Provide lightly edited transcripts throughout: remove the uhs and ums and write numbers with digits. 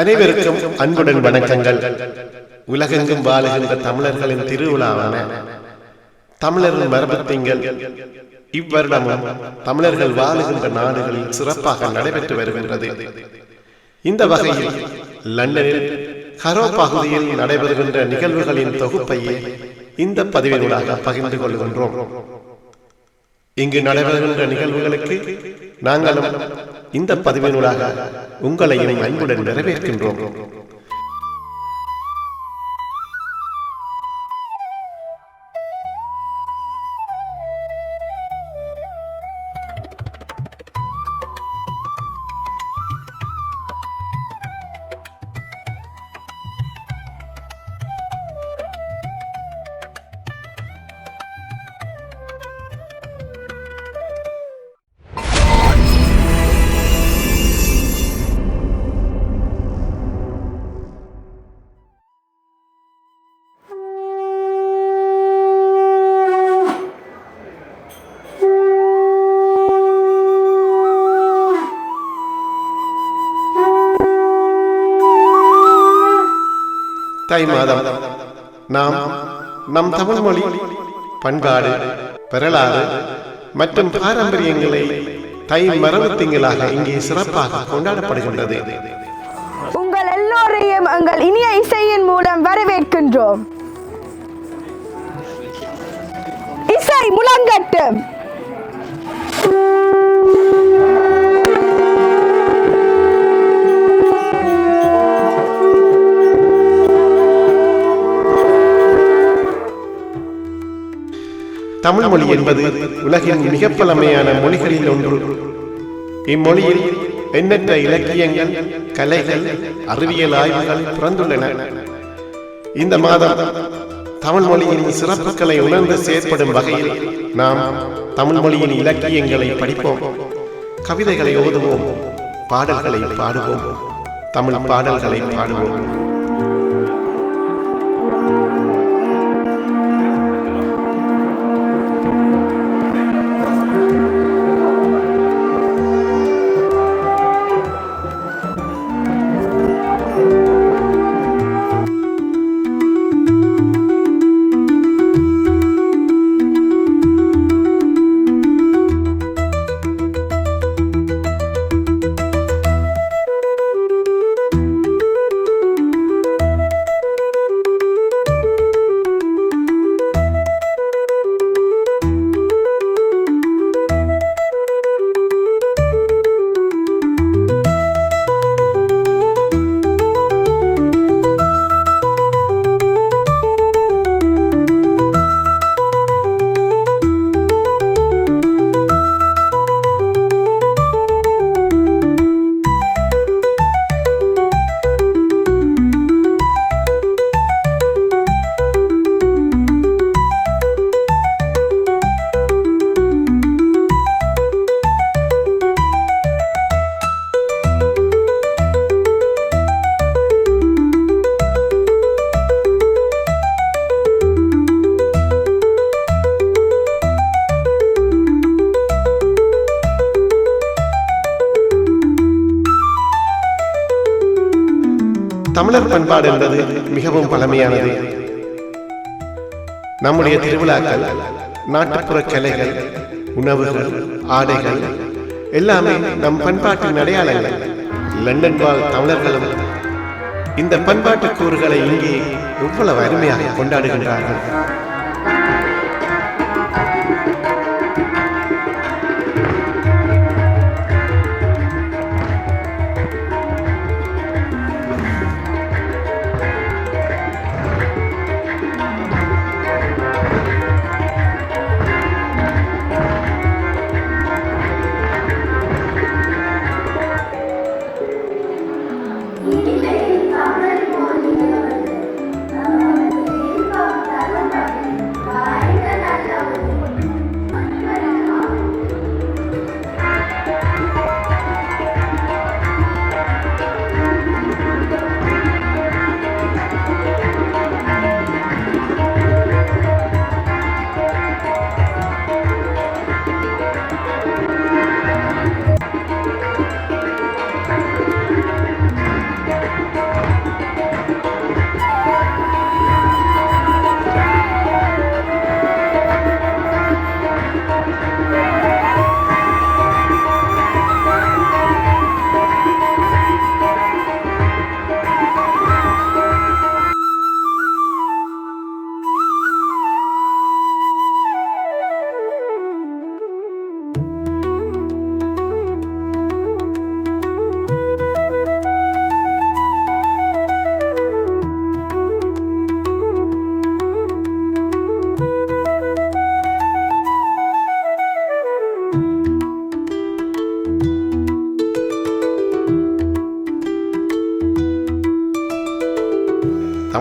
அனைவருக்கும் அன்புடன் வணக்கங்கள். உலகெங்கும் வாழுகின்ற தமிழர்களின் திருவிழாவான தமிழரின் மரபு திங்கள் இவ்வருடமும் தமிழர்கள் வாழுகின்ற நாடுகளில் சிறப்பாக நடைபெற்று வருகின்றது. இந்த வகையில் லண்டனில் ஹரோ பகுதியில் நடைபெறுகின்ற நிகழ்வுகளின் தொகுப்பையே இந்த பதிவினூடாக பகிர்ந்து கொள்கின்றோம். இங்கு நடைபெறுகின்ற நிகழ்வுகளுக்கு நாங்களும் இந்த பதிவினூடாக உங்களையும் அன்புடன் வரவேற்கின்றோம். தை மாதம் நாம் நம் தமிழ் மொழி, பண்பாடு, வரலாறு மற்றும் பாரம்பரியங்களை தை மரபு திங்களாக இங்கே சிறப்பாக கொண்டாடப்படுகின்றது. உங்கள் எல்லோரையும் எங்கள் இனிய இசையின் மூலம் வரவேற்கின்றோம். இசை முழங்கட்டும். தமிழ் மொழி என்பது உலகின் மிக பழமையான மொழிகளில் ஒன்று. இம்மொழியில் எண்ணற்ற இலக்கியங்கள், கலைகள், அறிவியல் ஆய்வுகள் பிறந்துள்ளன. இந்த மாதம் தமிழ் மொழியின் சிறப்புகளை உணர்ந்து செயற்படும் வகையில் நாம் தமிழ் மொழியின் இலக்கியங்களை படிப்போம், கவிதைகளை ஓதுவோம், பாடல்களை பாடுவோம், தமிழ் பாடல்களை பாடுவோம். தமிழர் பண்பாடு என்பது மிகவும் பழமையானது. நம்முடைய திருவிழாக்கள், நாட்டுப்புற கலைகள், உணவுகள், ஆடைகள் எல்லாமே நம் பண்பாட்டின் அடையாளங்கள். லண்டன் வாழ் தமிழர்களும் இந்த பண்பாட்டு கூறுகளை இங்கே எவ்வளவு அருமையாக கொண்டாடுகின்றார்கள். இனிமேல் தமிழ் மொழியை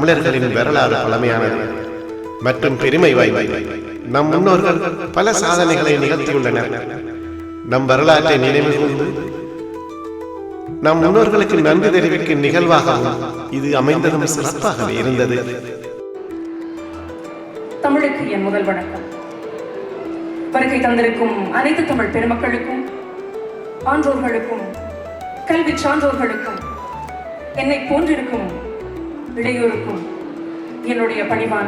தமிழர்களின் வரலாறு பழமையானது மற்றும் பெருமை வாய்ந்தது. நம் முன்னோர்கள் பல சாதனைகளை நிகழ்த்தியுள்ளனர். நம் வரலாற்றை நினைவு கூர்ந்து நம் முன்னோர்களுக்கு நன்றி தெரிவிக்கும் நிகழ்வாகவும் இது அமைந்ததும் சிறப்பாகவே இருந்தது. தமிழுக்கு என் முதல் வணக்கம். வருகை தந்திருக்கும் அனைத்து தமிழ் பெருமக்களுக்கும், ஆன்றோர்களுக்கும், கல்வி சான்றோர்களுக்கும், என்னை போன்றிருக்கும் இளையோருக்கும் என்னுடைய பணிவான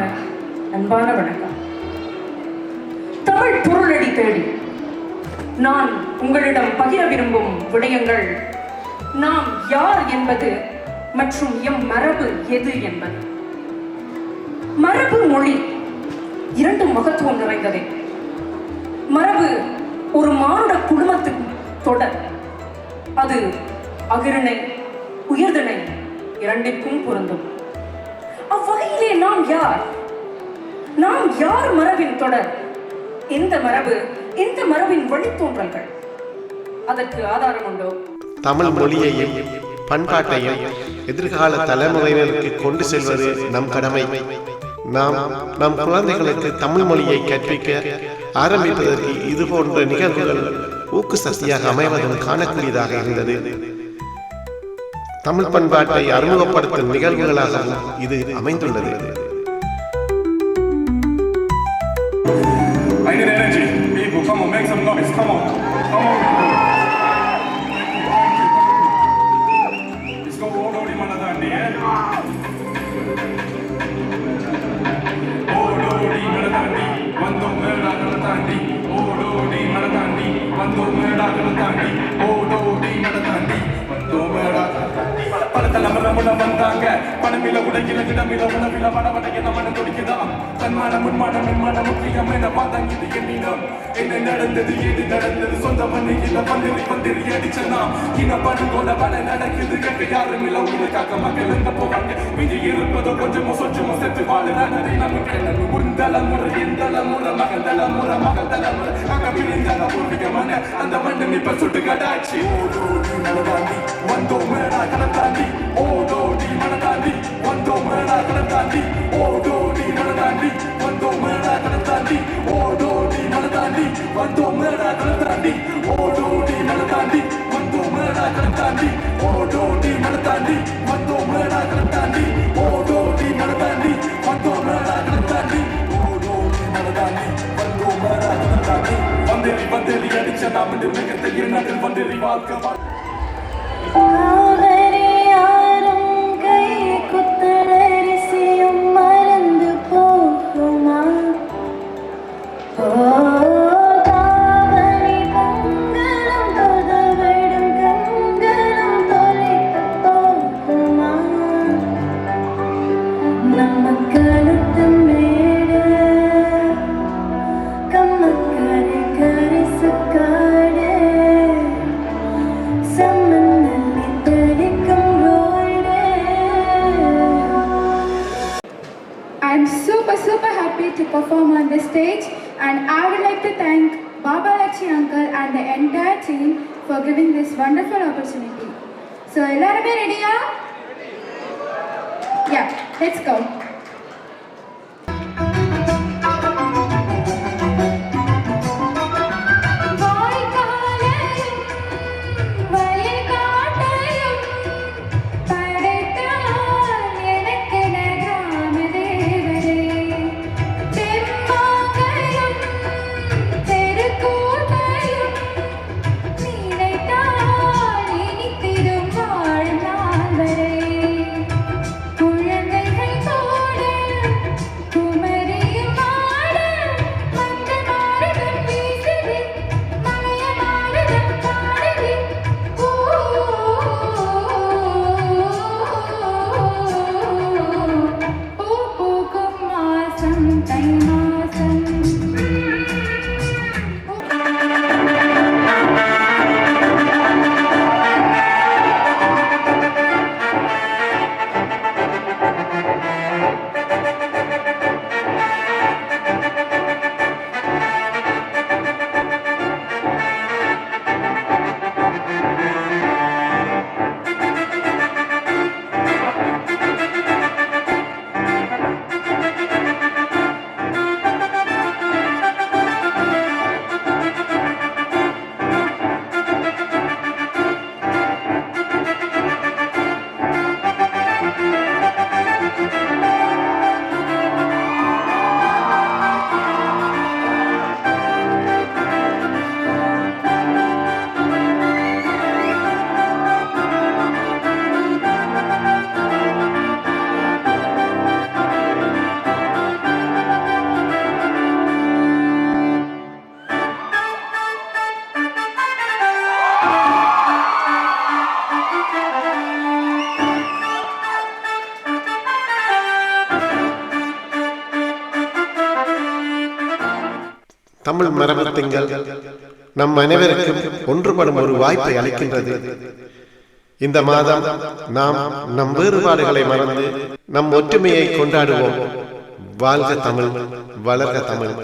அன்பான வணக்கம். தமிழ் பொருளடி தேடி நான் உங்களிடம் பகிர விரும்பும் விடயங்கள் நாம் யார் என்பது மற்றும் எம் மரபு எது என்பது. மரபு மொழி இரண்டும் மகத்துவம் நிறைந்ததே. மரபு ஒரு மானுட குடும்பத்தின் தொடர். அது அகிரிணை உயர்திணை இரண்டிற்கும் பொருந்தும். அவ்வகையிலே நாம் யார்? நாம் யார் மரபின் தொடர்? எந்த மரபு, எந்த மரபின் வழித்தோன்றல்கள்? அதற்கு ஆதாரம் உண்டோ? தமிழ் மொழியையும் பண்பாட்டையும் எதிர்கால தலைமுறையினருக்கு கொண்டு செல்வது நம் கடமை. நாம் நம் குழந்தைகளுக்கு தமிழ் மொழியை கற்பிக்க ஆரம்பிப்பதற்கு இது போன்ற நிகழ்வுகள் ஊக்கு சக்தியாக அமைவதும் காணக்கூடியதாக இருந்தது. தமிழ் பண்பாட்டை அறிமுகப்படுத்தும் நிகழ்வுகளாகவும் இது அமைந்துள்ளது. பணமில உடையில இடமில உணவில வடவடைய நமன துடிக்குதாம். தன்மான முன்மான முன்மான முக்கியம் என பார்த்தாங்க. இது எண்ணினம் என்ன நடந்தது, ஏது நடந்தது, சொந்த மண்ணு இல்ல பந்திரி பந்திரி அடிச்சனா இன படுகொல பல நடக்குது. கேட்க யாரும் இல்ல உங்களுக்காக மக்கள் எங்க போவாங்க. விதி இருப்பதோ கொஞ்சமோ சொச்சமோ செத்து வாழுறானதை நமக்கு என்ன முன்தலமுறை எந்தலமுறை மகள் தலைமுறை மகள் தலைமுறை அகப்பிடிந்தால பூர்வீகமான அந்த மண்ணு இப்ப சுட்டு கடாச்சு. ஓடோடி மனதாண்டி வந்தோம் மேடா கடத்தாண்டி, ஓடோடி மனதாண்டி வந்தோம் மேடா கடத்தாண்டி, ஓடோடி மனதாண்டி வந்தோம் மேடா கடத்தாண்டி, ஓடோடி மனதாண்டி வந்தோம் மேடா கடத்தாண்டி, ஓடோடி மனதாண்டி வந்தோம் மேடா கடத்தாண்டி, ஓடோடி மனதாண்டி வந்தோம் மேடா கடத்தாண்டி, ஓடோடி மனதாண்டி வந்தோம் மேடா கடத்தாண்டி, ஓடோடி மனதாண்டி வந்தோம் மேடா கடத்தாண்டி. வந்தேறி வந்தேறி அடிச்ச நாம மிகத்தை எண்ணத்தில் வந்தேறி வாழ்க்கை super happy to perform on this stage, and I would like to thank Baba Lakshmi uncle and the entire team for giving this wonderful opportunity. So, எல்லாருமே ரெடியா? Yeah, let's go. தமிழ் மரபு திங்கள் நம் அனைவருக்கும் ஒன்றுபடும் ஒரு வாய்ப்பை அளிக்கின்றது. இந்த மாதம் நாம் நம் வேறுபாடுகளை மறந்து நம் ஒற்றுமையை கொண்டாடுவோம். வாழ்க தமிழ், வளர்க தமிழ்.